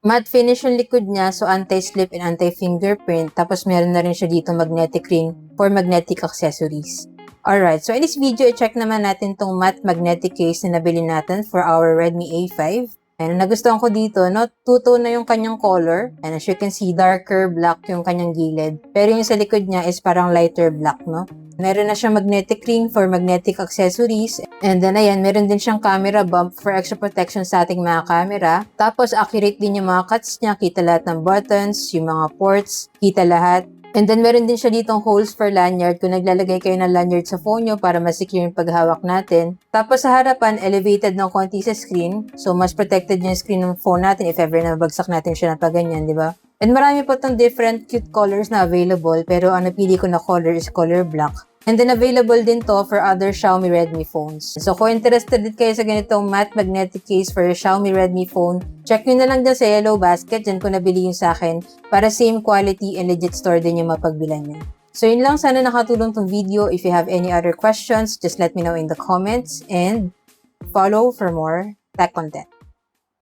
Matte finish yung likod niya, so anti-slip and anti-fingerprint. Tapos meron na rin siya dito magnetic ring for magnetic accessories. Alright, so in this video, i-check naman natin tong matte magnetic case na nabili natin for our Redmi A5. And nagustuhan ko dito, no? Two-tone na yung kanyang color. And as you can see, darker black yung kanyang gilid. Pero yung sa likod niya is parang lighter black, no? Meron na siyang magnetic ring for magnetic accessories. And then, ayan, meron din siyang camera bump for extra protection sa ating mga camera. Tapos, accurate din yung mga cuts niya. Kita lahat ng buttons, yung mga ports, kita lahat. And then, meron din siya ditong holes for lanyard kung naglalagay kayo ng lanyard sa phone nyo para mas secure yung paghawak natin. Tapos, sa harapan, elevated ng konti sa screen. So, mas protected yung screen ng phone natin if ever na mabagsak natin siya na paganyan, di ba? And marami po itong different cute colors na available, pero ang napili ko na color is color black. And then, available din to for other Xiaomi Redmi phones. So, kung interested din kayo sa ganitong matte magnetic case for your Xiaomi Redmi phone, check nyo na lang dyan sa Yellow Basket. Dyan ko nabili yung sa akin para same quality and legit store din yung mapagbilan nyo. So, yun lang. Sana nakatulong tong video. If you have any other questions, just let me know in the comments and follow for more tech content.